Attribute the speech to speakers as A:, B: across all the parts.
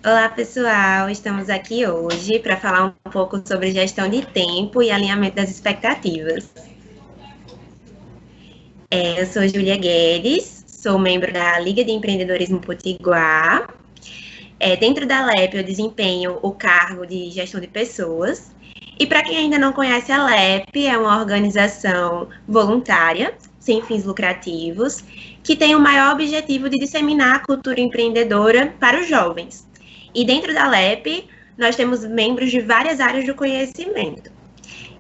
A: Olá, pessoal! Estamos aqui hoje para falar um pouco sobre gestão de tempo e alinhamento das expectativas. Eu sou Júlia Guedes, sou membro da Liga de Empreendedorismo Potiguar. Dentro da LEP, eu desempenho o cargo de gestão de pessoas. E para quem ainda não conhece a LEP, é uma organização voluntária, sem fins lucrativos, que tem o maior objetivo de disseminar a cultura empreendedora para os jovens. E dentro da LEP, nós temos membros de várias áreas do conhecimento.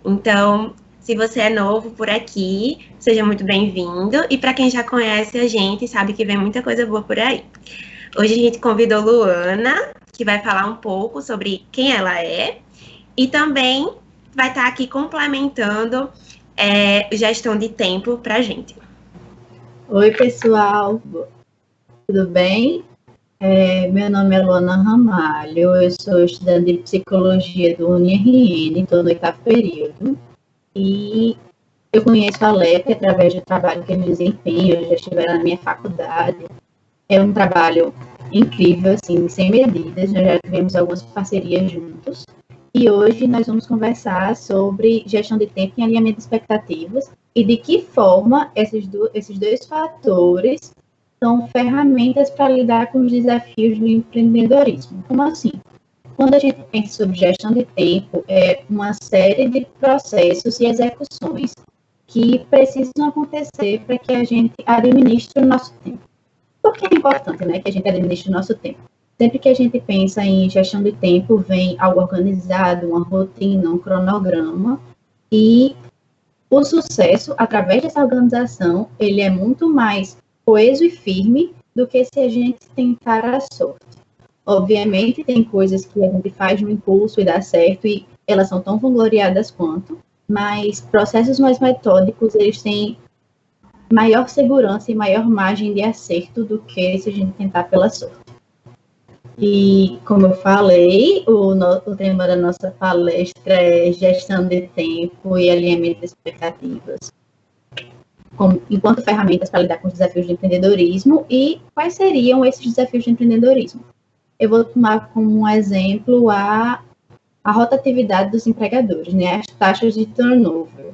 A: Então, se você é novo por aqui, seja muito bem-vindo. E para quem já conhece a gente, sabe que vem muita coisa boa por aí. Hoje a gente convidou Luana, que vai falar um pouco sobre quem ela é, e também vai estar aqui complementando gestão de tempo para a gente.
B: Oi, pessoal, tudo bem? Meu nome é Luana Ramalho, eu sou estudante de Psicologia do UniRN, estou no 8º período, e eu conheço a LEP através do trabalho que eles desempenham, eu já estive na minha faculdade. É um trabalho incrível, assim, sem medidas, nós já tivemos algumas parcerias juntos, e hoje nós vamos conversar sobre gestão de tempo e alinhamento de expectativas, e de que forma esses dois fatores são ferramentas para lidar com os desafios do empreendedorismo. Como assim? Quando a gente pensa sobre gestão de tempo, é uma série de processos e execuções que precisam acontecer para que a gente administre o nosso tempo. Por que é importante, né, que a gente administre o nosso tempo? Sempre que a gente pensa em gestão de tempo, vem algo organizado, uma rotina, um cronograma, e o sucesso, através dessa organização, ele é muito mais coeso e firme do que se a gente tentar a sorte. Obviamente, tem coisas que a gente faz no impulso e dá certo, e elas são tão vangloriadas quanto, mas processos mais metódicos, eles têm maior segurança e maior margem de acerto do que se a gente tentar pela sorte. E, como eu falei, o tema da nossa palestra é gestão de tempo e alinhamento de expectativas, enquanto ferramentas para lidar com os desafios de empreendedorismo. E quais seriam esses desafios de empreendedorismo? Eu vou tomar como um exemplo a rotatividade dos empregadores, né? As taxas de turnover.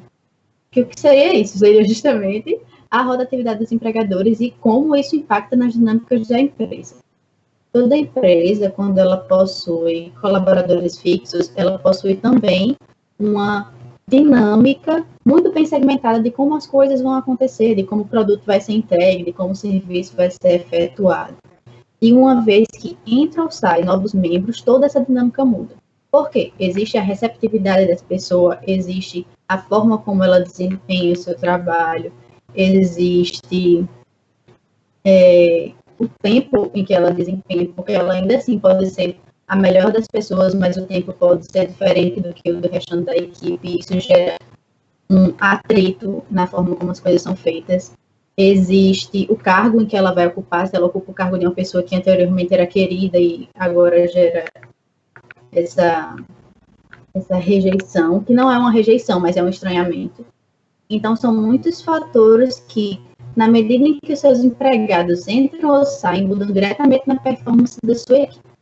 B: O que seria isso? Seria justamente a rotatividade dos empregadores e como isso impacta nas dinâmicas da empresa. Toda empresa, quando ela possui colaboradores fixos, ela possui também uma dinâmica muito bem segmentada de como as coisas vão acontecer, de como o produto vai ser entregue, de como o serviço vai ser efetuado. E uma vez que entra ou sai novos membros, toda essa dinâmica muda. Por quê? Existe a receptividade dessa pessoa, existe a forma como ela desempenha o seu trabalho, existe o tempo em que ela desempenha, porque ela ainda assim pode ser a melhor das pessoas, mas o tempo pode ser diferente do que o do restante da equipe, e isso gera um atrito na forma como as coisas são feitas. Existe o cargo em que ela vai ocupar, se ela ocupa o cargo de uma pessoa que anteriormente era querida e agora gera essa rejeição, que não é uma rejeição, mas é um estranhamento. Então, são muitos fatores que, na medida em que os seus empregados entram ou saem, mudam diretamente na performance da sua equipe.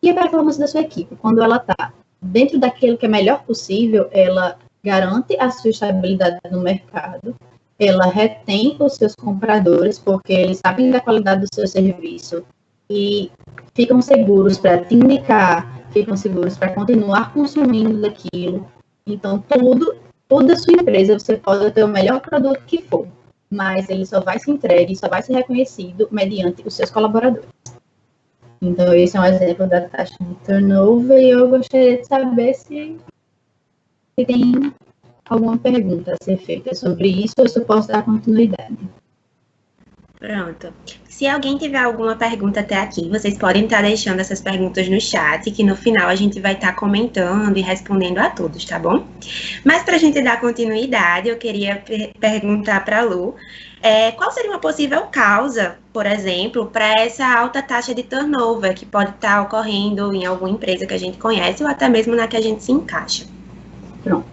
B: E a performance da sua equipe, quando ela está dentro daquilo que é melhor possível, ela garante a sua estabilidade no mercado, ela retém os seus compradores, porque eles sabem da qualidade do seu serviço e ficam seguros para te indicar, ficam seguros para continuar consumindo daquilo. Então, tudo da sua empresa, você pode ter o melhor produto que for, mas ele só vai ser entregue, só vai ser reconhecido mediante os seus colaboradores. Então, esse é um exemplo da taxa de turnover, e eu gostaria de saber se tem alguma pergunta a ser feita sobre isso, ou se eu posso dar continuidade.
A: Pronto. Se alguém tiver alguma pergunta até aqui, vocês podem estar deixando essas perguntas no chat, que no final a gente vai estar comentando e respondendo a todos, tá bom? Mas para a gente dar continuidade, eu queria perguntar para a Lu, qual seria uma possível causa, por exemplo, para essa alta taxa de turnover que pode estar ocorrendo em alguma empresa que a gente conhece ou até mesmo na que a gente se encaixa?
B: Pronto.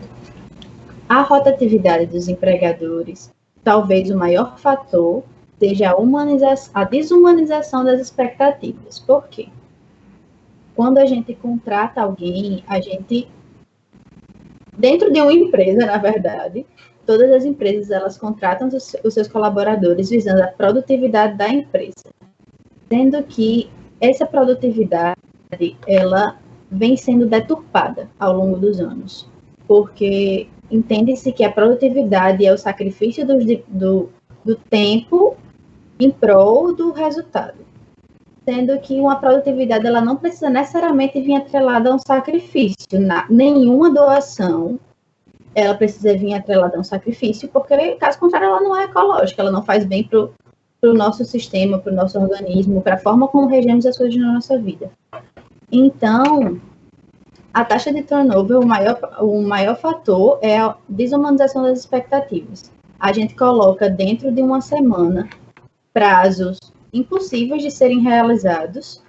B: A rotatividade dos empregadores, talvez o maior fator seja a desumanização das expectativas. Por quê? quando a gente contrata alguém, a gente, dentro de uma empresa, na verdade, todas as empresas, elas contratam os seus colaboradores visando a produtividade da empresa, sendo que essa produtividade, ela vem sendo deturpada ao longo dos anos, porque entende-se que a produtividade é o sacrifício do tempo em prol do resultado, sendo que uma produtividade ela não precisa necessariamente vir atrelada a um sacrifício. Nenhuma doação ela precisa vir atrelada a um sacrifício, porque, caso contrário, ela não é ecológica, ela não faz bem para o nosso sistema, para o nosso organismo, para a forma como regemos as coisas na nossa vida. Então, a taxa de turnover, o maior fator é a desumanização das expectativas. A gente coloca dentro de uma semana prazos impossíveis de serem realizados,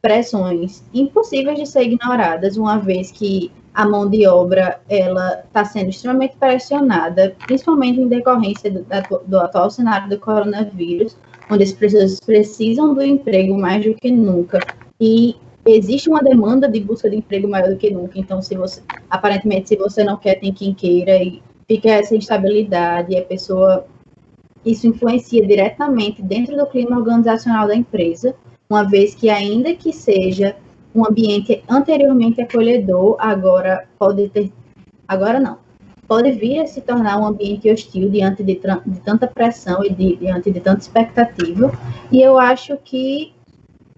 B: pressões impossíveis de ser ignoradas, uma vez que a mão de obra ela está sendo extremamente pressionada, principalmente em decorrência do atual cenário do coronavírus, onde as pessoas precisam do emprego mais do que nunca, e existe uma demanda de busca de emprego maior do que nunca. Então, aparentemente, se você não quer, tem quem queira, e fica essa instabilidade, e a pessoa, isso influencia diretamente dentro do clima organizacional da empresa, uma vez que, ainda que seja um ambiente anteriormente acolhedor, pode vir a se tornar um ambiente hostil diante de tanta pressão e diante de tanta expectativa. E eu acho que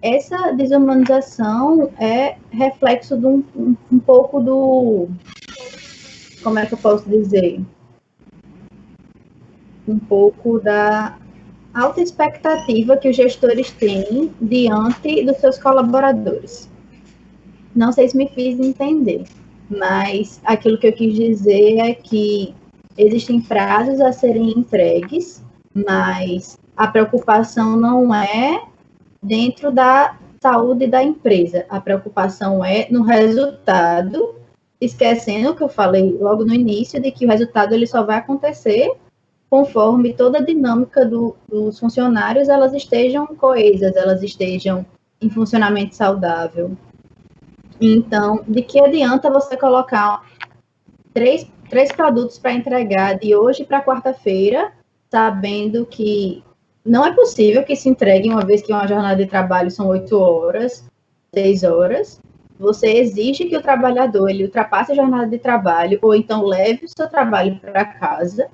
B: essa desumanização é reflexo de um pouco do... Como é que eu posso dizer? Um pouco da alta expectativa que os gestores têm diante dos seus colaboradores. Não sei se me fiz entender, mas aquilo que eu quis dizer é que existem prazos a serem entregues, mas a preocupação não é dentro da saúde da empresa, a preocupação é no resultado, esquecendo o que eu falei logo no início, de que o resultado ele só vai acontecer conforme toda a dinâmica dos funcionários elas estejam coesas, elas estejam em funcionamento saudável. Então, de que adianta você colocar três produtos para entregar de hoje para quarta-feira, sabendo que não é possível que se entregue, uma vez que uma jornada de trabalho são 8 horas, 6 horas. Você exige que o trabalhador ele ultrapasse a jornada de trabalho, ou então leve o seu trabalho para casa,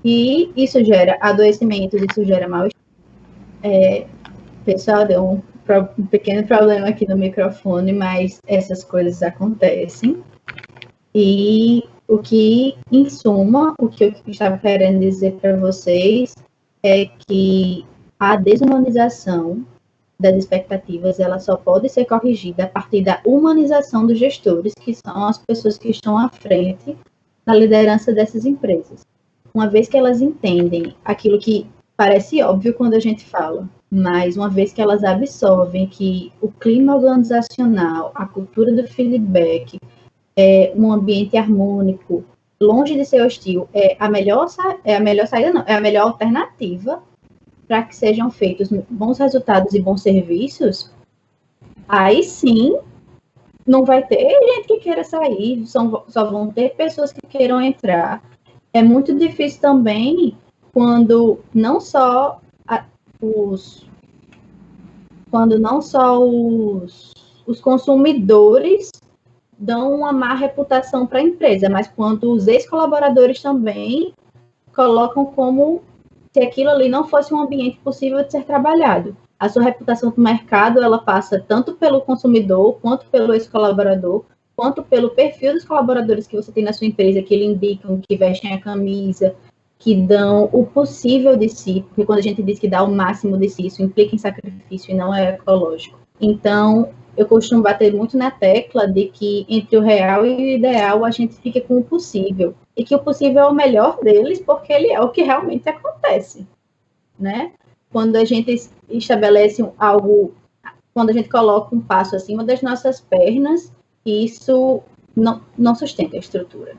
B: e isso gera adoecimentos, isso gera mal-estar. Pessoal, deu um pequeno problema aqui no microfone, mas essas coisas acontecem. E o que, em suma, o que eu estava querendo dizer para vocês é que a desumanização das expectativas, ela só pode ser corrigida a partir da humanização dos gestores, que são as pessoas que estão à frente na liderança dessas empresas. Uma vez que elas entendem aquilo que parece óbvio quando a gente fala, mas uma vez que elas absorvem que o clima organizacional, a cultura do feedback, um ambiente harmônico, longe de ser hostil, é a melhor saída, não, é a melhor alternativa para que sejam feitos bons resultados e bons serviços, aí sim não vai ter gente que queira sair, só vão ter pessoas que queiram entrar. É muito difícil também quando não só os consumidores dão uma má reputação para a empresa, mas quando os ex-colaboradores também colocam como se aquilo ali não fosse um ambiente possível de ser trabalhado. A sua reputação do mercado, ela passa tanto pelo consumidor, quanto pelo ex-colaborador, quanto pelo perfil dos colaboradores que você tem na sua empresa, que lhe indicam, que vestem a camisa, que dão o possível de si, porque quando a gente diz que dá o máximo de si, isso implica em sacrifício e não é ecológico. Então, eu costumo bater muito na tecla de que entre o real e o ideal a gente fica com o possível, e que o possível é o melhor deles, porque ele é o que realmente acontece, né? Quando a gente estabelece algo, quando a gente coloca um passo acima das nossas pernas, isso não sustenta a estrutura.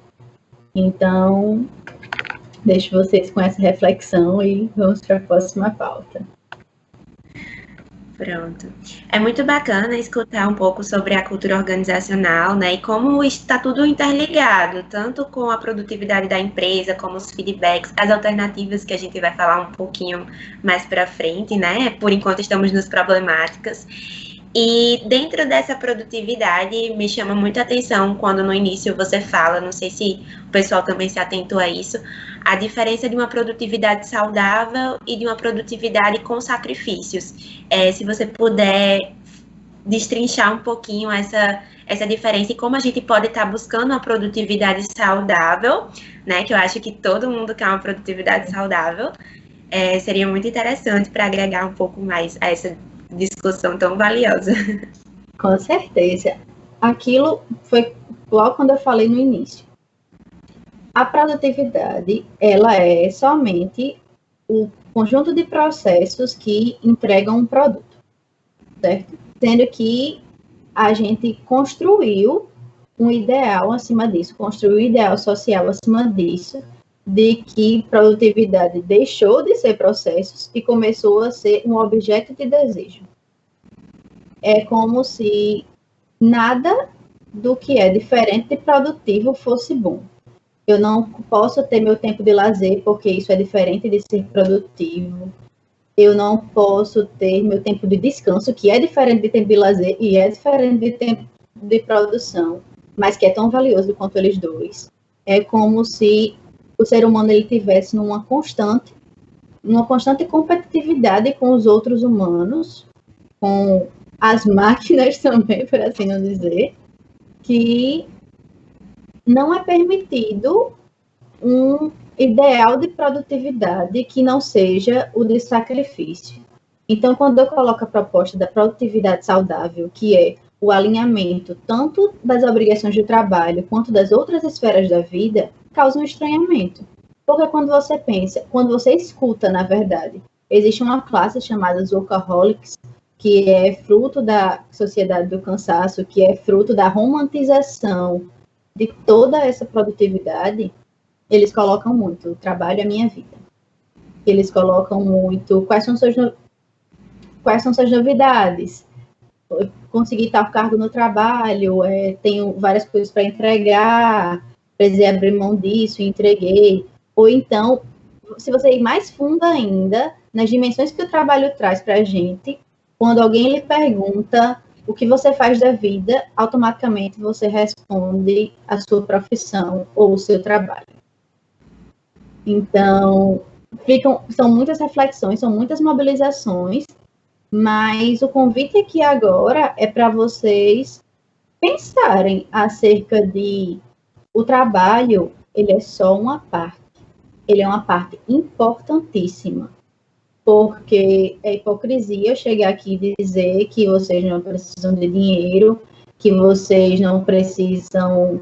B: Então, deixo vocês com essa reflexão e vamos para a próxima pauta.
A: Pronto. É muito bacana escutar um pouco sobre a cultura organizacional, né? E como está tudo interligado, tanto com a produtividade da empresa, como os feedbacks, as alternativas que a gente vai falar um pouquinho mais para frente, né? Por enquanto estamos nas problemáticas. E dentro dessa produtividade, me chama muita atenção quando no início você fala, não sei se o pessoal também se atentou a isso, a diferença de uma produtividade saudável e de uma produtividade com sacrifícios. Se você puder destrinchar um pouquinho essa diferença e como a gente pode estar buscando uma produtividade saudável, né? Que eu acho que todo mundo quer uma produtividade saudável, seria muito interessante para agregar um pouco mais a essa discussão tão valiosa.
B: Com certeza. Aquilo foi logo quando eu falei no início. A produtividade, ela é somente o conjunto de processos que entregam um produto, certo? Sendo que a gente construiu um ideal acima disso, construiu um ideal social acima disso, de que produtividade deixou de ser processos e começou a ser um objeto de desejo. É como se nada do que é diferente de produtivo fosse bom. Eu não posso ter meu tempo de lazer porque isso é diferente de ser produtivo. Eu não posso ter meu tempo de descanso, que é diferente de tempo de lazer e é diferente de tempo de produção, mas que é tão valioso quanto eles dois. É como se o ser humano ele tivesse numa constante competitividade com os outros humanos, com as máquinas também, por assim não dizer, que não é permitido um ideal de produtividade que não seja o de sacrifício. Então, quando eu coloco a proposta da produtividade saudável, que é o alinhamento tanto das obrigações de trabalho quanto das outras esferas da vida, causa um estranhamento. Porque quando você pensa, quando você escuta, na verdade, existe uma classe chamada workaholics, que é fruto da sociedade do cansaço, que é fruto da romantização de toda essa produtividade. Eles colocam muito, o trabalho é minha vida. Eles colocam muito, quais são suas novidades? Eu consegui tal cargo no trabalho, tenho várias coisas para entregar, precisei abrir mão disso e entreguei. Ou então, se você ir mais fundo ainda, nas dimensões que o trabalho traz para a gente, quando alguém lhe pergunta o que você faz da vida, automaticamente você responde a sua profissão ou o seu trabalho. Então, são muitas reflexões, são muitas mobilizações, mas o convite aqui agora é para vocês pensarem acerca de o trabalho, ele é só uma parte, ele é uma parte importantíssima, porque é hipocrisia eu chegar aqui e dizer que vocês não precisam de dinheiro, que vocês não precisam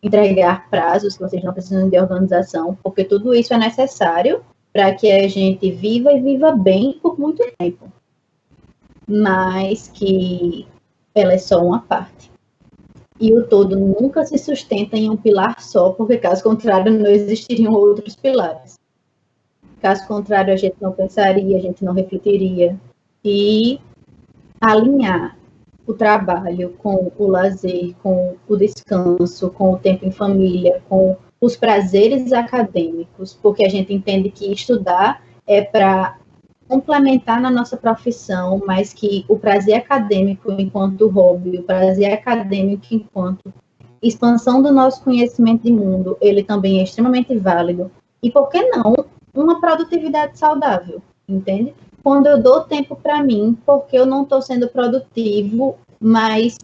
B: entregar prazos, que vocês não precisam de organização, porque tudo isso é necessário para que a gente viva e viva bem por muito tempo. Mas que ela é só uma parte. E o todo nunca se sustenta em um pilar só, porque caso contrário não existiriam outros pilares. Caso contrário a gente não pensaria, a gente não refletiria. E alinhar o trabalho com o lazer, com o descanso, com o tempo em família, com os prazeres acadêmicos, porque a gente entende que estudar é para complementar na nossa profissão, mas que o prazer acadêmico enquanto hobby, o prazer acadêmico enquanto expansão do nosso conhecimento de mundo, ele também é extremamente válido. E por que não uma produtividade saudável, entende? Quando eu dou tempo para mim, porque eu não estou sendo produtivo, mas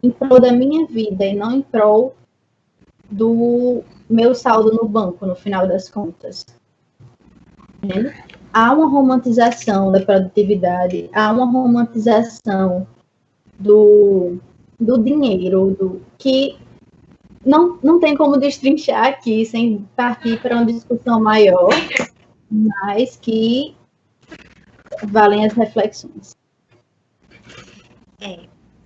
B: em prol da minha vida e não em prol do meu saldo no banco, no final das contas. Entende? Há uma romantização da produtividade, há uma romantização do dinheiro, que não tem como destrinchar aqui sem partir para uma discussão maior, mas que valem as reflexões.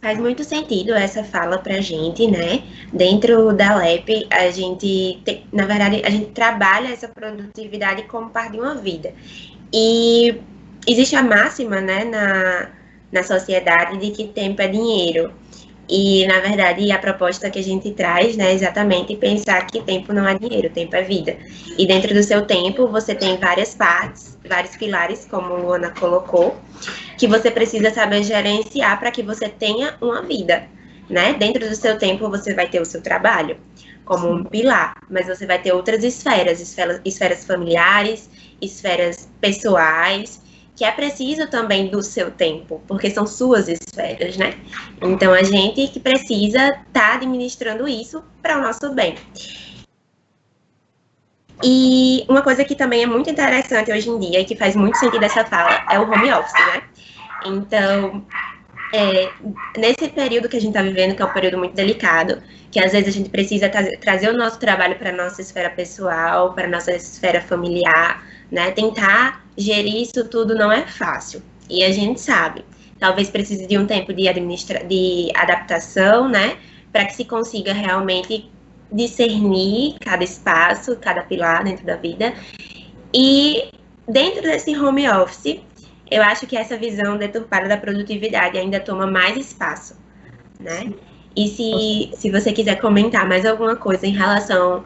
A: Faz muito sentido essa fala para a gente, né? Dentro da LEP, a gente, na verdade, a gente trabalha essa produtividade como parte de uma vida. E existe a máxima, né, na sociedade de que tempo é dinheiro. E, na verdade, a proposta que a gente traz, né, é exatamente pensar que tempo não é dinheiro, tempo é vida. E dentro do seu tempo, você tem várias partes, vários pilares, como a Luana colocou, que você precisa saber gerenciar para que você tenha uma vida, né? Dentro do seu tempo, você vai ter o seu trabalho como um pilar, mas você vai ter outras esferas familiares, esferas pessoais, que é preciso também do seu tempo, porque são suas esferas, né? Então, a gente que precisa estar administrando isso para o nosso bem. E uma coisa que também é muito interessante hoje em dia, e que faz muito sentido essa fala, é o home office, né? Então, nesse período que a gente está vivendo, que é um período muito delicado, que às vezes a gente precisa trazer o nosso trabalho para a nossa esfera pessoal, para a nossa esfera familiar, né? Tentar gerir isso tudo não é fácil. E a gente sabe, talvez precise de um tempo de adaptação, né? Para que se consiga realmente discernir cada espaço, cada pilar dentro da vida. E dentro desse home office, eu acho que essa visão deturpada da produtividade ainda toma mais espaço, né? E se você quiser comentar mais alguma coisa em relação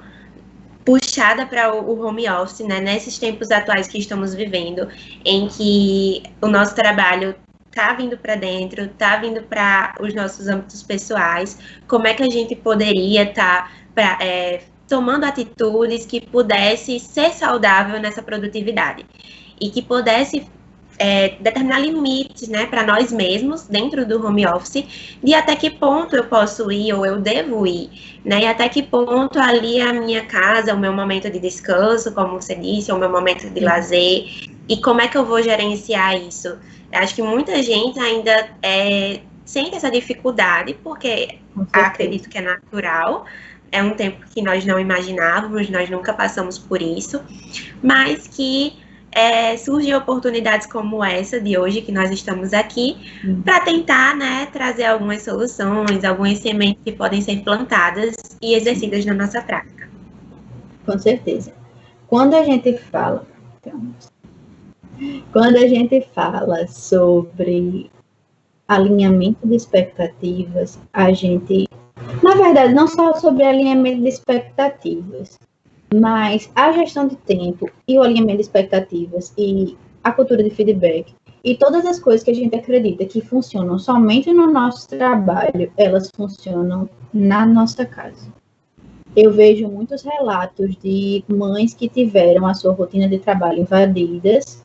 A: puxada para o home office, né? Nesses tempos atuais que estamos vivendo, em que o nosso trabalho está vindo para dentro, está vindo para os nossos âmbitos pessoais, como é que a gente poderia estar tomando atitudes que pudesse ser saudável nessa produtividade e que pudesse determinar limites, né, para nós mesmos dentro do home office, de até que ponto eu posso ir ou eu devo ir, né, e até que ponto ali a minha casa, o meu momento de descanso, como você disse, o meu momento de lazer, e como é que eu vou gerenciar isso? Eu acho que muita gente ainda sente essa dificuldade, porque acredito que é natural, é um tempo que nós não imaginávamos, nós nunca passamos por isso, mas que surgem oportunidades como essa de hoje, que nós estamos aqui, para tentar, né, trazer algumas soluções, algumas sementes que podem ser plantadas e exercidas na nossa prática.
B: Com certeza. Quando a gente fala sobre alinhamento de expectativas, a gente, na verdade, não só sobre alinhamento de expectativas, mas a gestão de tempo e o alinhamento de expectativas e a cultura de feedback e todas as coisas que a gente acredita que funcionam somente no nosso trabalho, elas funcionam na nossa casa. Eu vejo muitos relatos de mães que tiveram a sua rotina de trabalho invadidas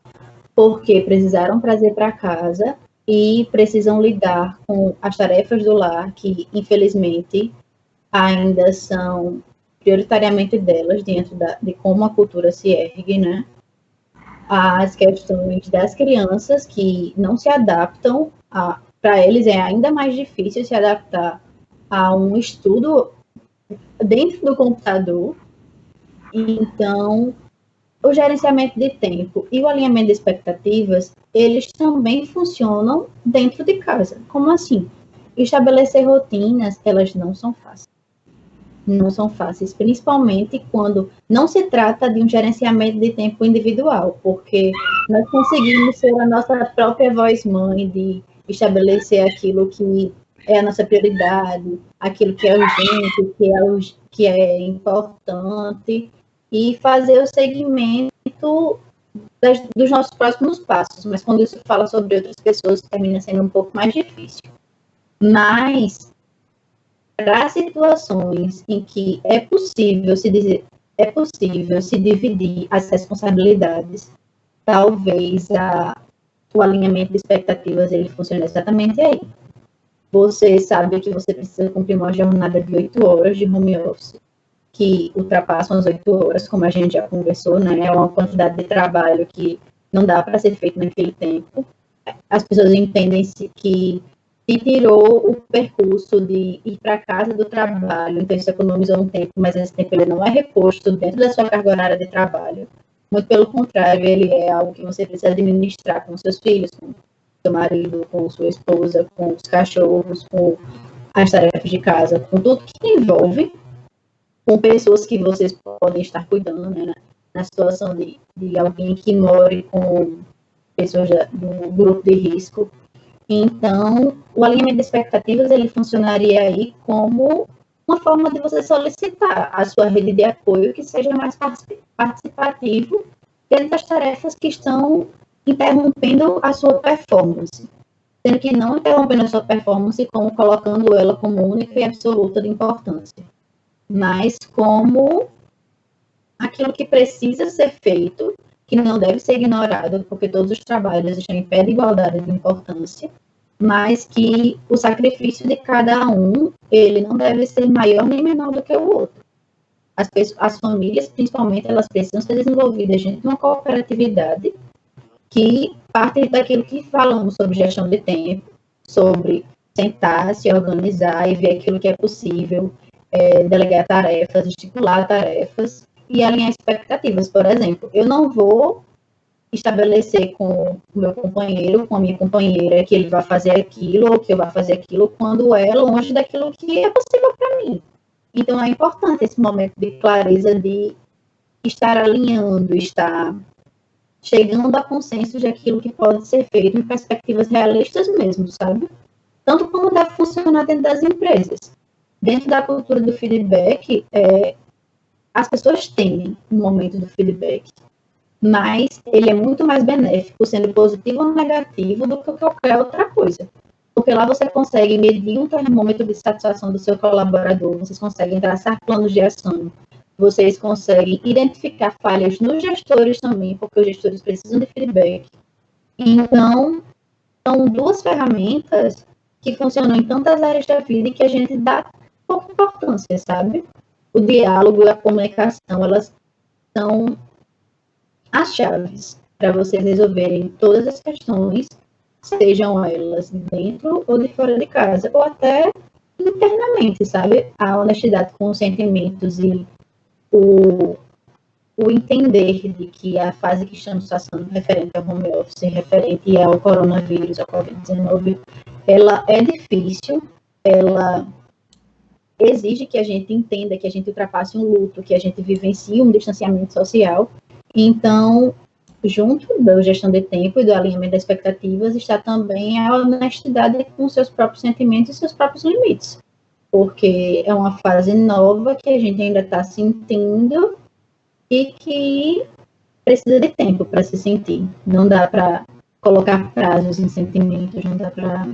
B: porque precisaram trazer para casa e precisam lidar com as tarefas do lar que, infelizmente, ainda são prioritariamente delas, dentro de como a cultura se ergue, né? As questões das crianças que não se adaptam, para eles é ainda mais difícil se adaptar a um estudo dentro do computador. Então, o gerenciamento de tempo e o alinhamento de expectativas, eles também funcionam dentro de casa. Como assim? Estabelecer rotinas, elas não são fáceis. Não são fáceis, principalmente quando não se trata de um gerenciamento de tempo individual, porque nós conseguimos ser a nossa própria voz-mãe de estabelecer aquilo que é a nossa prioridade, aquilo que é urgente, que é importante, e fazer o segmento dos nossos próximos passos. Mas quando isso fala sobre outras pessoas, termina sendo um pouco mais difícil. Mas para situações em que é possível se dividir as responsabilidades, talvez o alinhamento de expectativas ele funcione exatamente aí. Você sabe que você precisa cumprir uma jornada de 8 horas de home office, que ultrapassam as 8 horas, como a gente já conversou, né? É uma quantidade de trabalho que não dá para ser feito naquele tempo. As pessoas entendem-se que se tirou o percurso de ir para casa do trabalho, então isso economizou um tempo, mas esse tempo ele não é reposto dentro da sua carga horária de trabalho. Muito pelo contrário, ele é algo que você precisa administrar com seus filhos, com seu marido, com sua esposa, com os cachorros, com as tarefas de casa, com tudo que envolve, com pessoas que vocês podem estar cuidando, né, na situação de alguém que more com pessoas do grupo de risco. Então, o alinhamento de expectativas, ele funcionaria aí como uma forma de você solicitar a sua rede de apoio que seja mais participativo dentro das tarefas que estão interrompendo a sua performance. Sendo que não interrompendo a sua performance como colocando ela como única e absoluta de importância, mas como aquilo que precisa ser feito, que não deve ser ignorado, porque todos os trabalhos estão em pé de igualdade de importância, mas que o sacrifício de cada um, ele não deve ser maior nem menor do que o outro. As famílias, principalmente, elas precisam ser desenvolvidas dentro de uma cooperatividade que parte daquilo que falamos sobre gestão de tempo, sobre sentar, se organizar e ver aquilo que é possível, delegar tarefas, estipular tarefas e alinhar expectativas. Por exemplo, eu não vou estabelecer com o meu companheiro, com a minha companheira, que ele vai fazer aquilo ou que eu vou fazer aquilo quando é longe daquilo que é possível para mim. Então, é importante esse momento de clareza, de estar alinhando, estar chegando a consenso de aquilo que pode ser feito em perspectivas realistas mesmo, sabe? Tanto como deve funcionar dentro das empresas. Dentro da cultura do feedback, as pessoas têm um momento do feedback, mas ele é muito mais benéfico, sendo positivo ou negativo, do que qualquer outra coisa. Porque lá você consegue medir um termômetro de satisfação do seu colaborador, vocês conseguem traçar planos de ação, vocês conseguem identificar falhas nos gestores também, porque os gestores precisam de feedback. Então, são duas ferramentas que funcionam em tantas áreas da vida e que a gente dá pouca importância, sabe? O diálogo e a comunicação, elas são as chaves para vocês resolverem todas as questões, sejam elas dentro ou de fora de casa, ou até internamente, sabe? A honestidade com os sentimentos e o entender de que a fase que estamos passando referente ao home office, referente ao coronavírus, ao Covid-19, ela é difícil, ela exige que a gente entenda, que a gente ultrapasse um luto, que a gente vivencie um distanciamento social. Então, junto da gestão de tempo e do alinhamento das expectativas, está também a honestidade com seus próprios sentimentos e seus próprios limites, porque é uma fase nova que a gente ainda está sentindo e que precisa de tempo para se sentir. Não dá para colocar prazos em sentimentos, não dá para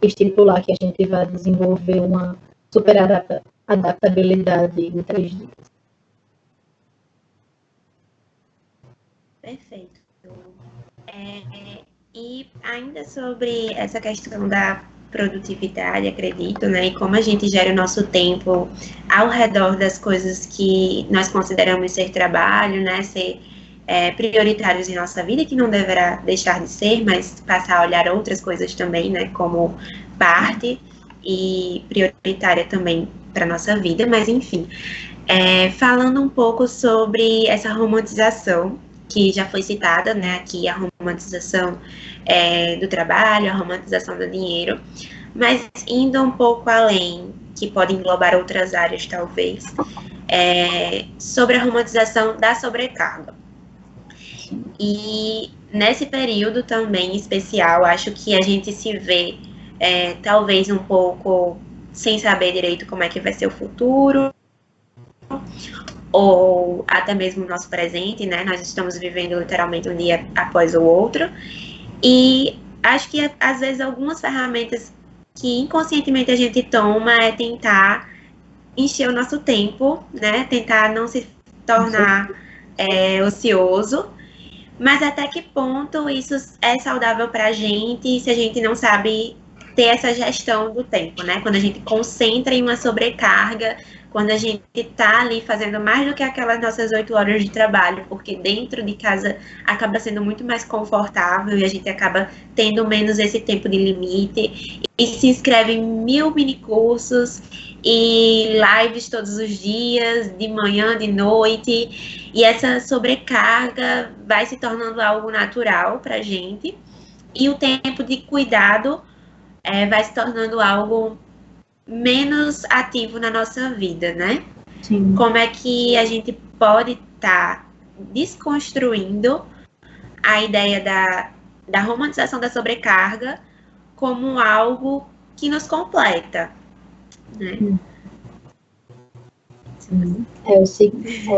B: estipular que a gente vai desenvolver uma super adaptabilidade em 3 dias.
A: Perfeito. E ainda sobre essa questão da produtividade, acredito, né, e como a gente gera o nosso tempo ao redor das coisas que nós consideramos ser trabalho, né, ser prioritários em nossa vida, que não deverá deixar de ser, mas passar a olhar outras coisas também, né, como parte e prioritária também para nossa vida, mas enfim, falando um pouco sobre essa romantização que já foi citada, né, aqui a romantização do trabalho, a romantização do dinheiro, mas indo um pouco além, que pode englobar outras áreas talvez, sobre a romantização da sobrecarga. E nesse período também especial, acho que a gente se vê talvez um pouco sem saber direito como é que vai ser o futuro, ou até mesmo o nosso presente, né? Nós estamos vivendo literalmente um dia após o outro, e acho que às vezes algumas ferramentas que inconscientemente a gente toma é tentar encher o nosso tempo, né? Tentar não se tornar ocioso, mas até que ponto isso é saudável para a gente se a gente não sabe ter essa gestão do tempo, né? Quando a gente concentra em uma sobrecarga, quando a gente está ali fazendo mais do que aquelas nossas 8 horas de trabalho, porque dentro de casa acaba sendo muito mais confortável e a gente acaba tendo menos esse tempo de limite, e se inscreve em 1000 minicursos e lives todos os dias, de manhã, de noite, e essa sobrecarga vai se tornando algo natural para a gente, e o tempo de cuidado vai se tornando algo menos ativo na nossa vida, né?
B: Sim.
A: Como é que a gente pode estar desconstruindo a ideia da romantização da sobrecarga, como algo que nos completa, né?
B: É o seguinte,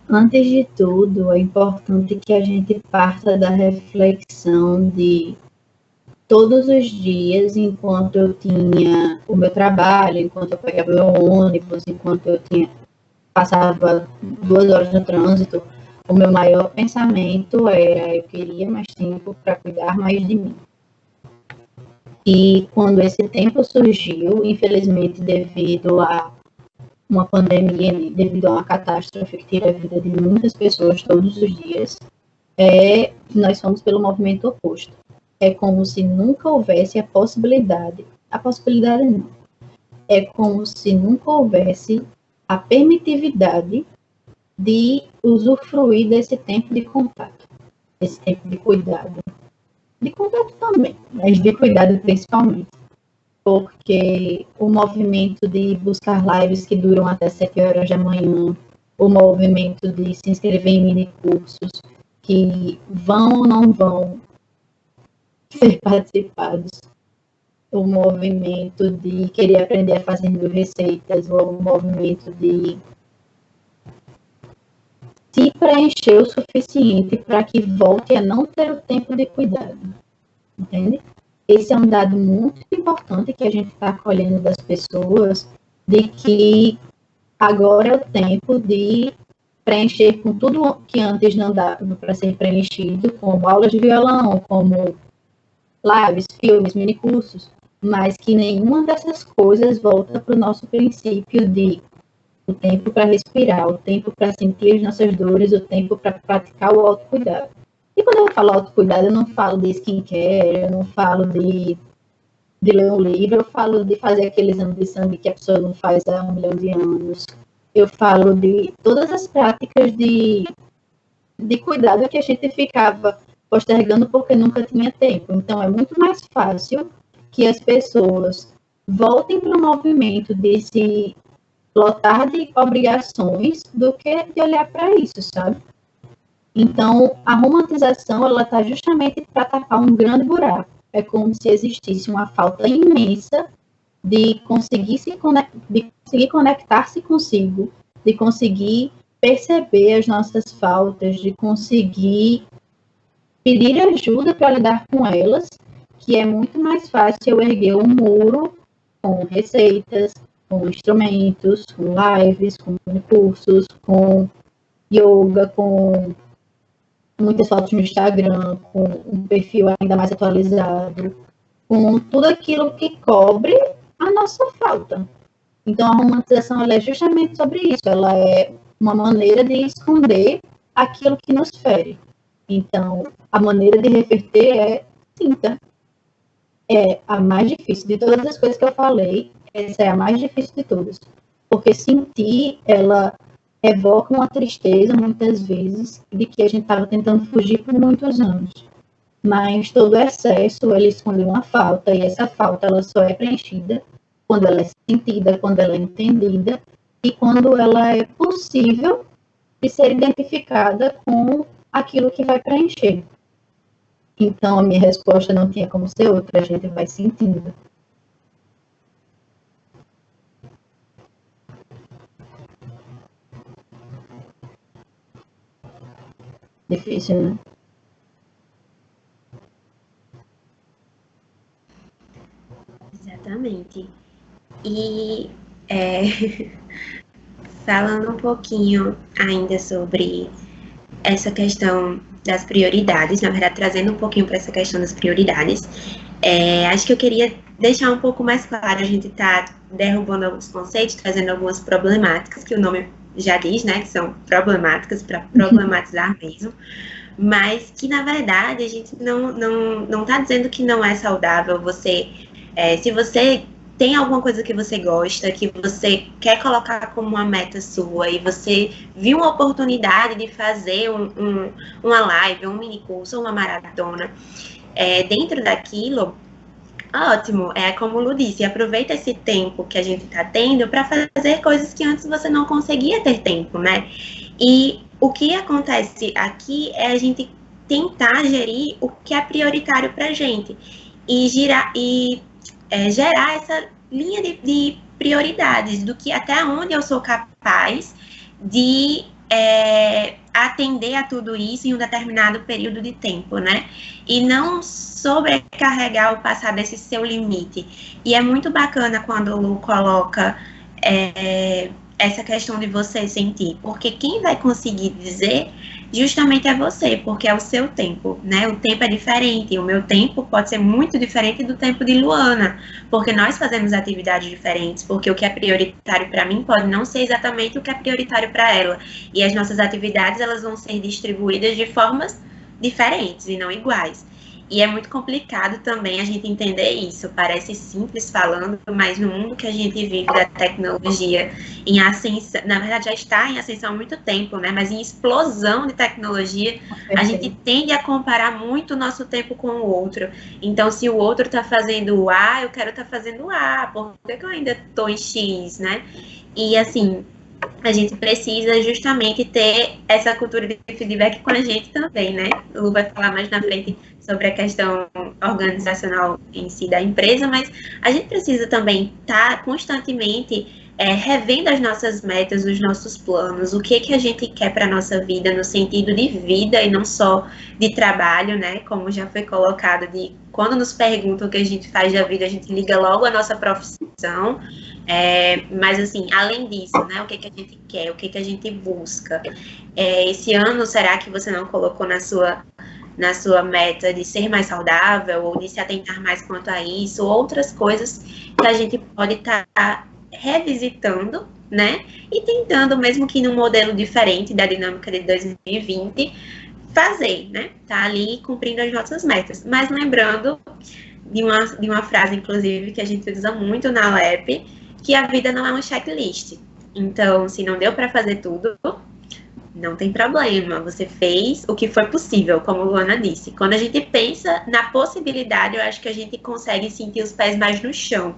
B: antes de tudo, é importante que a gente parta da reflexão de todos os dias, enquanto eu tinha o meu trabalho, enquanto eu pegava meu ônibus, enquanto eu passava 2 horas no trânsito, o meu maior pensamento era: eu queria mais tempo para cuidar mais de mim. E quando esse tempo surgiu, infelizmente devido a uma pandemia, devido a uma catástrofe que tira a vida de muitas pessoas todos os dias, nós fomos pelo movimento oposto. É como se nunca houvesse a possibilidade não, é como se nunca houvesse a permitividade de usufruir desse tempo de contato, desse tempo de cuidado. De contato também, mas de cuidado principalmente. Porque o movimento de buscar lives que duram até 7 horas da manhã, o movimento de se inscrever em mini cursos que vão ou não vão ser participados, o movimento de querer aprender a fazer mil receitas, ou o movimento de se preencher o suficiente para que volte a não ter o tempo de cuidado, entende? Esse é um dado muito importante que a gente está colhendo das pessoas, de que agora é o tempo de preencher com tudo que antes não dava para ser preenchido, como aulas de violão, como lives, filmes, minicursos, mas que nenhuma dessas coisas volta para o nosso princípio de o tempo para respirar, o tempo para sentir as nossas dores, o tempo para praticar o autocuidado. E quando eu falo autocuidado, eu não falo de skincare, eu não falo de ler um livro, eu falo de fazer aquele exame de sangue que a pessoa não faz há 1 milhão de anos. Eu falo de todas as práticas de cuidado que a gente ficava postergando porque nunca tinha tempo. Então, é muito mais fácil que as pessoas voltem para o movimento de se lotar de obrigações do que de olhar para isso, sabe? Então, a romantização, ela está justamente para tapar um grande buraco. É como se existisse uma falta imensa de conseguir conectar-se consigo, de conseguir perceber as nossas faltas, de conseguir pedir ajuda para lidar com elas, que é muito mais fácil eu erguer um muro com receitas, com instrumentos, com lives, com cursos, com yoga, com muitas fotos no Instagram, com um perfil ainda mais atualizado, com tudo aquilo que cobre a nossa falta. Então, a romantização ela é justamente sobre isso. Ela é uma maneira de esconder aquilo que nos fere. Então, a maneira de reverter é sinta. É a mais difícil de todas as coisas que eu falei. Essa é a mais difícil de todas. Porque sentir, ela evoca uma tristeza, muitas vezes, de que a gente estava tentando fugir por muitos anos. Mas todo excesso, ele esconde uma falta, e essa falta, ela só é preenchida quando ela é sentida, quando ela é entendida, e quando ela é possível de ser identificada com aquilo que vai preencher. Então, a minha resposta não tinha como ser outra, a gente vai sentindo. Difícil, né?
A: Exatamente. E falando um pouquinho ainda sobre essa questão das prioridades, na verdade, trazendo um pouquinho para essa questão das prioridades, acho que eu queria deixar um pouco mais claro, a gente está derrubando alguns conceitos, trazendo algumas problemáticas, que o nome já diz, né, que são problemáticas, para problematizar mesmo, mas que, na verdade, a gente não está dizendo que não é saudável você, se você tem alguma coisa que você gosta, que você quer colocar como uma meta sua, e você viu uma oportunidade de fazer uma live, um mini curso, uma maratona, dentro daquilo, ótimo, como o Lu disse, aproveita esse tempo que a gente está tendo para fazer coisas que antes você não conseguia ter tempo, né? E o que acontece aqui é a gente tentar gerir o que é prioritário para a gente e gerar essa linha de prioridades do que até onde eu sou capaz de atender a tudo isso em um determinado período de tempo, né? E não sobrecarregar o passar desse seu limite. E é muito bacana quando o Lu coloca essa questão de você sentir, porque quem vai conseguir dizer justamente é você, porque é o seu tempo, né? O tempo é diferente, o meu tempo pode ser muito diferente do tempo de Luana, porque nós fazemos atividades diferentes, porque o que é prioritário para mim pode não ser exatamente o que é prioritário para ela, e as nossas atividades, elas vão ser distribuídas de formas diferentes e não iguais. E é muito complicado também a gente entender isso. Parece simples falando, mas no mundo que a gente vive da tecnologia em ascensão, na verdade já está em ascensão há muito tempo, né? Mas em explosão de tecnologia, a gente tende a comparar muito o nosso tempo com o outro. Então, se o outro está fazendo A, eu quero estar fazendo A. Por que eu ainda estou em X, né? E assim, a gente precisa justamente ter essa cultura de feedback com a gente também, né? O Lu vai falar mais na frente sobre a questão organizacional em si da empresa, mas a gente precisa também estar constantemente revendo as nossas metas, os nossos planos, o que a gente quer para a nossa vida, no sentido de vida e não só de trabalho, né? Como já foi colocado, de quando nos perguntam o que a gente faz da vida, a gente liga logo a nossa profissão. Mas assim, além disso, né, o que a gente quer, o que a gente busca. Esse ano, será que você não colocou na sua meta de ser mais saudável ou de se atentar mais quanto a isso, outras coisas que a gente pode estar revisitando, né, e tentando, mesmo que num modelo diferente da dinâmica de 2020, fazer, né, tá ali cumprindo as nossas metas, mas lembrando de uma frase, inclusive, que a gente usa muito na LEP, que a vida não é um checklist. Então, se não deu para fazer tudo, não tem problema. Você fez o que foi possível, como a Luana disse. Quando a gente pensa na possibilidade, eu acho que a gente consegue sentir os pés mais no chão,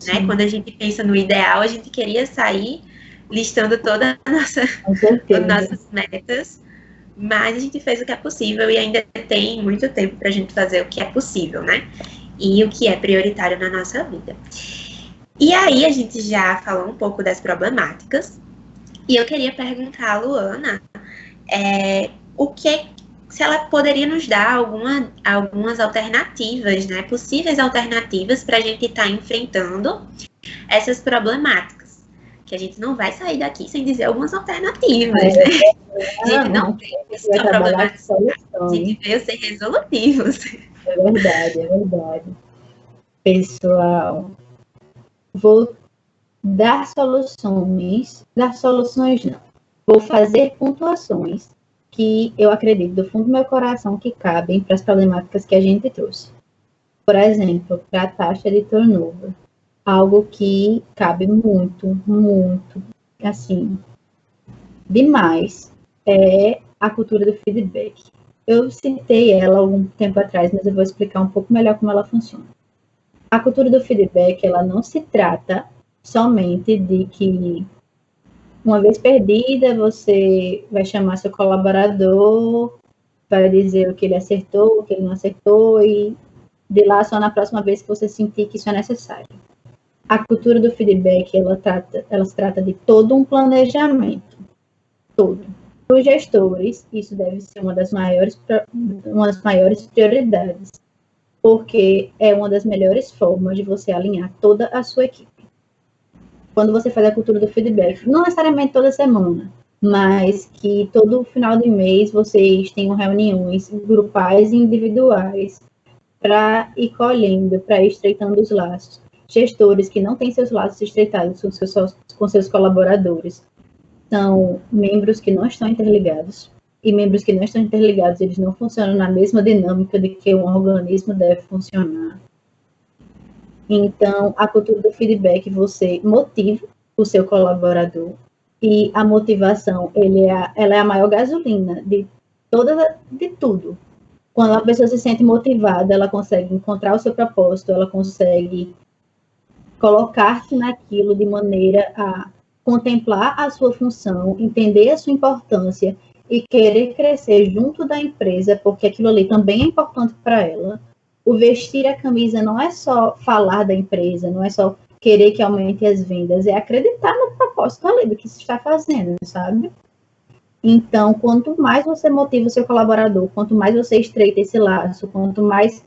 A: né? Quando a gente pensa no ideal, a gente queria sair listando todas as nossas metas, mas a gente fez o que é possível e ainda tem muito tempo para a gente fazer o que é possível, né? E o que é prioritário na nossa vida. E aí a gente já falou um pouco das problemáticas, e eu queria perguntar à Luana se ela poderia nos dar algumas alternativas, né, possíveis alternativas para a gente estar enfrentando essas problemáticas, que a gente não vai sair daqui sem dizer algumas alternativas, né? A gente não veio só problematizar, a gente veio ser resolutivos.
B: É verdade. Pessoal, vou dar soluções não. Vou fazer pontuações que eu acredito do fundo do meu coração que cabem para as problemáticas que a gente trouxe. Por exemplo, para a taxa de turnover, algo que cabe muito, assim, demais, é a cultura do feedback. Eu citei ela algum tempo atrás, mas eu vou explicar um pouco melhor como ela funciona. A cultura do feedback, ela não se trata somente de que, uma vez perdida, você vai chamar seu colaborador, vai dizer o que ele acertou, o que ele não acertou, e de lá só na próxima vez que você sentir que isso é necessário. A cultura do feedback, ela se trata de todo um planejamento, todo. Para os gestores, isso deve ser uma das maiores prioridades, porque é uma das melhores formas de você alinhar toda a sua equipe. Quando você faz a cultura do feedback, não necessariamente toda semana, mas que todo final de mês vocês tenham reuniões grupais e individuais para ir colhendo, para ir estreitando os laços. Gestores que não têm seus laços estreitados com seus colaboradores são membros que não estão interligados, e membros que não estão interligados, eles não funcionam na mesma dinâmica de que um organismo deve funcionar. Então, a cultura do feedback, você motiva o seu colaborador, e a motivação, ela é a maior gasolina de tudo. Quando a pessoa se sente motivada, ela consegue encontrar o seu propósito, ela consegue colocar-se naquilo de maneira a contemplar a sua função, entender a sua importância e querer crescer junto da empresa, porque aquilo ali também é importante para ela. O vestir a camisa não é só falar da empresa, não é só querer que aumente as vendas, é acreditar no propósito ali do que se está fazendo, sabe? Então, quanto mais você motiva o seu colaborador, quanto mais você estreita esse laço, quanto mais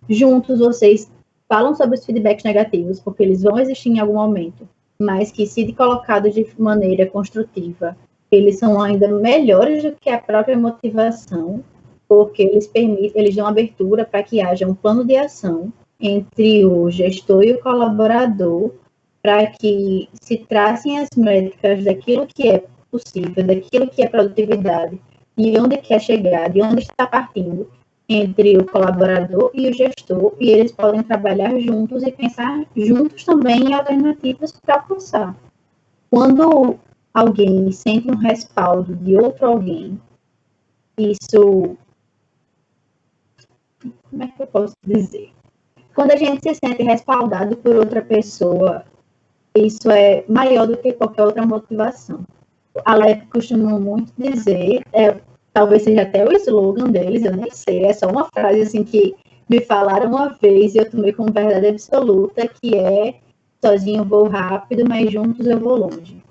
B: juntos vocês falam sobre os feedbacks negativos, porque eles vão existir em algum momento, mas que se colocados de maneira construtiva, eles são ainda melhores do que a própria motivação, porque eles dão abertura para que haja um plano de ação entre o gestor e o colaborador, para que se tracem as métricas daquilo que é possível, daquilo que é produtividade, de onde quer chegar, de onde está partindo, entre o colaborador e o gestor, e eles podem trabalhar juntos e pensar juntos também em alternativas para alcançar. Quando alguém sente um respaldo de outro alguém, isso... Como é que eu posso dizer? Quando a gente se sente respaldado por outra pessoa, isso é maior do que qualquer outra motivação. A Alep costuma muito dizer, talvez seja até o slogan deles, eu nem sei, é só uma frase assim que me falaram uma vez e eu tomei como verdade absoluta, que é: sozinho eu vou rápido, mas juntos eu vou longe.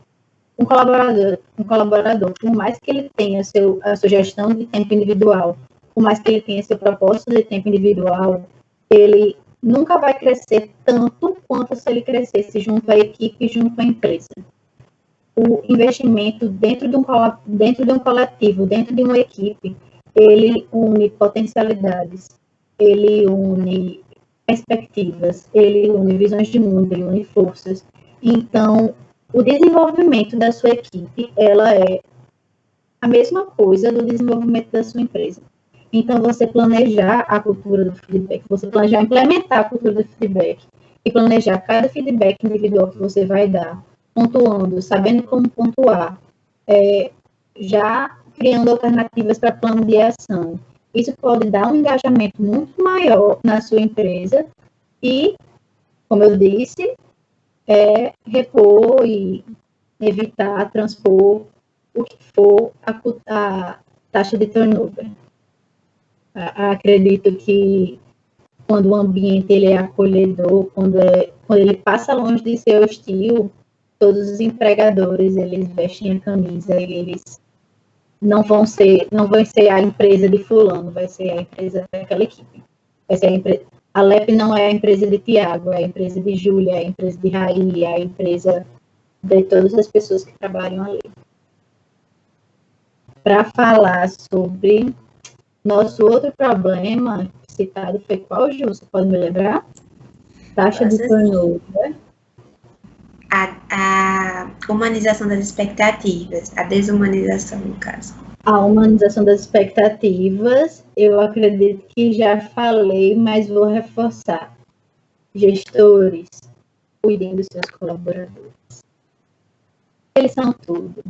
B: Um colaborador, por mais que ele tenha a sugestão de tempo individual, por mais que ele tenha seu propósito de tempo individual, ele nunca vai crescer tanto quanto se ele crescesse junto à equipe, junto à empresa. O investimento dentro de um coletivo, dentro de uma equipe, ele une potencialidades, ele une perspectivas, ele une visões de mundo, ele une forças. Então, o desenvolvimento da sua equipe, ela é a mesma coisa do desenvolvimento da sua empresa. Então, você planejar a cultura do feedback, você planejar implementar a cultura do feedback e planejar cada feedback individual que você vai dar, pontuando, sabendo como pontuar, já criando alternativas para plano de ação. Isso pode dar um engajamento muito maior na sua empresa e, como eu disse, repor e evitar, transpor o que for a taxa de turnover. Acredito que quando o ambiente ele é acolhedor, quando ele passa longe de ser hostil, todos os empregadores, eles vestem a camisa e eles não vão ser a empresa de fulano, vai ser a empresa daquela equipe. Vai ser a Alep não é a empresa de Tiago, é a empresa de Júlia, é a empresa de Raí, é a empresa de todas as pessoas que trabalham ali. Para falar sobre nosso outro problema citado foi qual, Ju? Você pode me lembrar? Taxa de turnover.
A: A humanização das expectativas, a desumanização, no caso.
B: A humanização das expectativas, eu acredito que já falei, mas vou reforçar. Gestores, cuidem dos seus colaboradores. Eles são tudo.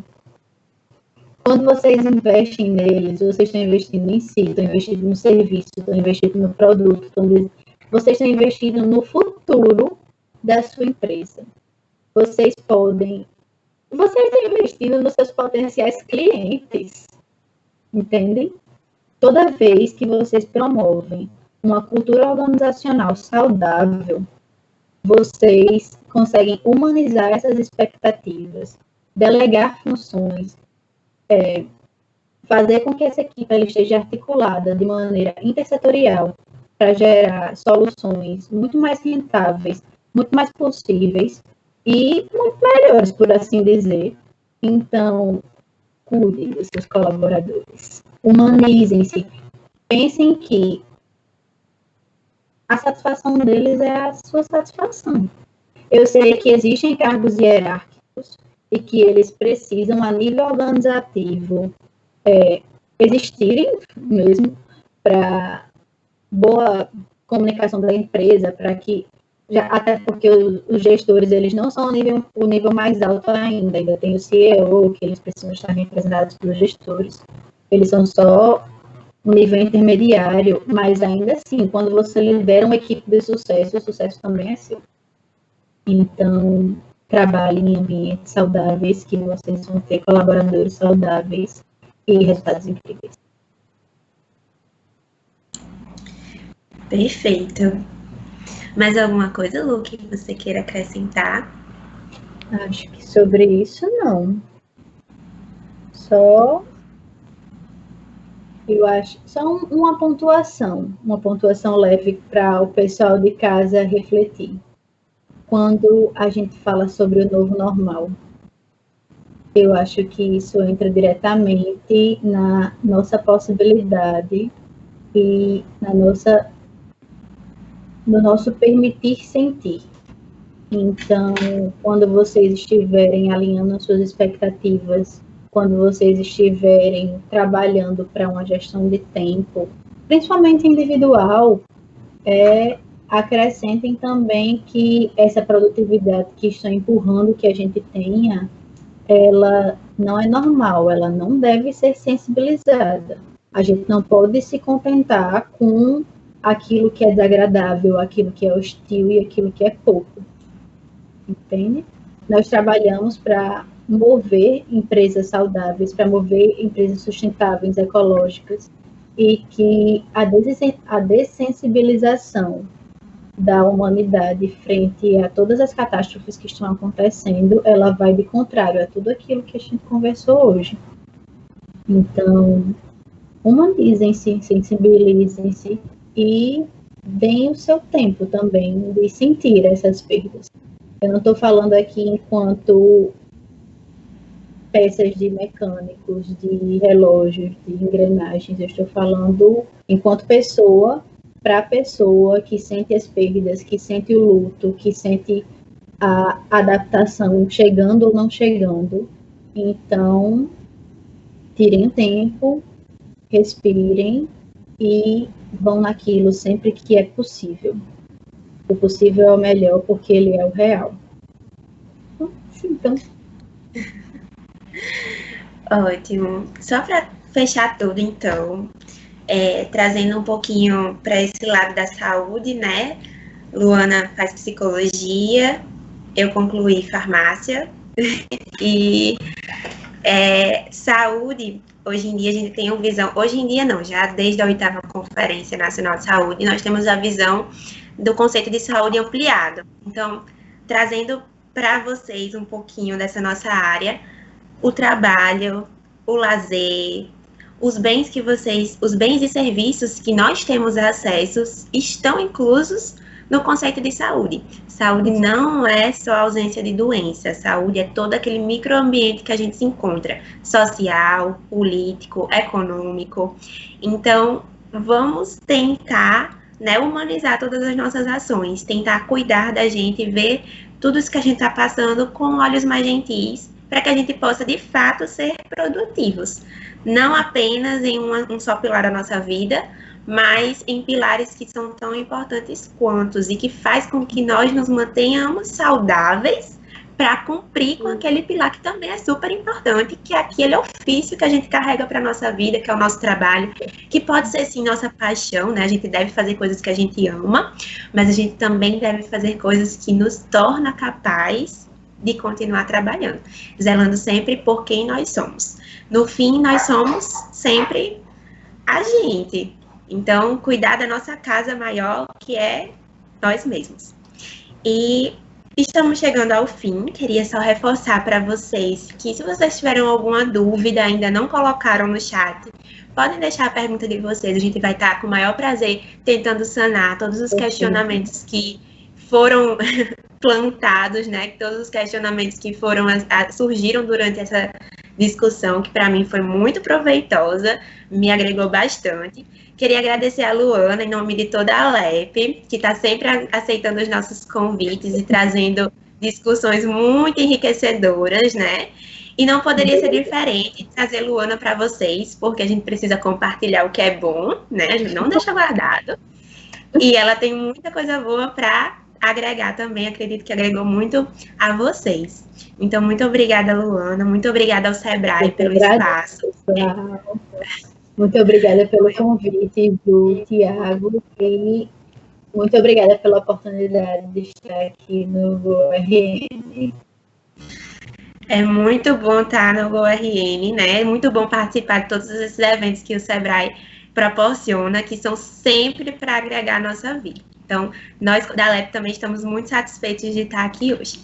B: Quando vocês investem neles, vocês estão investindo em si, estão investindo no serviço, estão investindo no produto, vocês estão investindo no futuro da sua empresa. Vocês estão investindo nos seus potenciais clientes, entendem? Toda vez que vocês promovem uma cultura organizacional saudável, vocês conseguem humanizar essas expectativas, delegar funções, fazer com que essa equipe ela esteja articulada de maneira intersetorial para gerar soluções muito mais rentáveis, muito mais possíveis e muito melhores, por assim dizer. Então, cuidem dos seus colaboradores, humanizem-se, pensem que a satisfação deles é a sua satisfação. Eu sei que existem cargos hierárquicos e que eles precisam, a nível organizativo, existirem mesmo para boa comunicação da empresa, para que, até porque os gestores, eles não são o nível mais alto ainda tem o CEO, que eles precisam estar representados pelos gestores, eles são só um nível intermediário, mas ainda assim, quando você lidera uma equipe de sucesso, o sucesso também é seu. Então, trabalhem em ambientes saudáveis, que vocês vão ter colaboradores saudáveis, e resultados incríveis.
A: Perfeito. Mais alguma coisa, Lu, que você queira acrescentar?
B: Acho que sobre isso, não. Só uma pontuação leve para o pessoal de casa refletir. Quando a gente fala sobre o novo normal, eu acho que isso entra diretamente na nossa possibilidade e no nosso permitir sentir. Então, quando vocês estiverem alinhando as suas expectativas, quando vocês estiverem trabalhando para uma gestão de tempo, principalmente individual, acrescentem também que essa produtividade que estão empurrando que a gente tenha, ela não é normal, ela não deve ser sensibilizada. A gente não pode se contentar com aquilo que é desagradável, aquilo que é hostil e aquilo que é pouco. Entende? Nós trabalhamos para mover empresas saudáveis, para mover empresas sustentáveis, ecológicas, e que a dessensibilização da humanidade frente a todas as catástrofes que estão acontecendo, ela vai de contrário a tudo aquilo que a gente conversou hoje. Então, humanizem-se, sensibilizem-se e deem o seu tempo também de sentir essas perdas. Eu não estou falando aqui enquanto peças de mecânicos, de relógios, de engrenagens. Eu estou falando enquanto pessoa, para a pessoa que sente as perdas, que sente o luto, que sente a adaptação chegando ou não chegando. Então, tirem o tempo, respirem e vão naquilo sempre que é possível. O possível é o melhor, porque ele é o real. Então.
A: Ótimo. Só para fechar tudo, então, trazendo um pouquinho para esse lado da saúde, né? Luana faz psicologia, eu concluí farmácia. E saúde, hoje em dia a gente tem uma visão, hoje em dia não, já desde a 8ª Conferência Nacional de Saúde, nós temos a visão do conceito de saúde ampliado. Então, trazendo para vocês um pouquinho dessa nossa área, o trabalho, o lazer, os bens e serviços que nós temos acesso estão inclusos no conceito de saúde. Saúde não é só a ausência de doença, saúde é todo aquele microambiente que a gente se encontra, social, político, econômico. Então, vamos tentar, né, humanizar todas as nossas ações, tentar cuidar da gente, ver tudo isso que a gente está passando com olhos mais gentis, para que a gente possa, de fato, ser produtivos. Não apenas em um só pilar da nossa vida, mas em pilares que são tão importantes quantos e que faz com que nós nos mantenhamos saudáveis para cumprir com aquele pilar que também é super importante, que é aquele ofício que a gente carrega para a nossa vida, que é o nosso trabalho, que pode ser, sim, nossa paixão, né? A gente deve fazer coisas que a gente ama, mas a gente também deve fazer coisas que nos tornam capazes de continuar trabalhando, zelando sempre por quem nós somos. No fim, nós somos sempre a gente. Então, cuidar da nossa casa maior, que é nós mesmos. E estamos chegando ao fim. Queria só reforçar para vocês que, se vocês tiverem alguma dúvida, ainda não colocaram no chat, podem deixar a pergunta de vocês. A gente vai estar com o maior prazer tentando sanar todos os questionamentos que foram plantados, né? Todos os questionamentos que surgiram durante essa discussão, que para mim foi muito proveitosa, me agregou bastante. Queria agradecer a Luana, em nome de toda a LEP, que está sempre aceitando os nossos convites e trazendo discussões muito enriquecedoras, né? E não poderia ser diferente trazer Luana para vocês, porque a gente precisa compartilhar o que é bom, né? A gente não deixa guardado. E ela tem muita coisa boa para agregar também, acredito que agregou muito a vocês. Então, muito obrigada, Luana, muito obrigada ao Sebrae pelo espaço.
B: Muito obrigada pelo convite do Tiago e muito obrigada pela oportunidade de estar aqui no GoRN.
A: É muito bom estar no GoRN, né? É muito bom participar de todos esses eventos que o Sebrae proporciona, que são sempre para agregar a nossa vida. Então, nós da LEP também estamos muito satisfeitos de estar aqui hoje.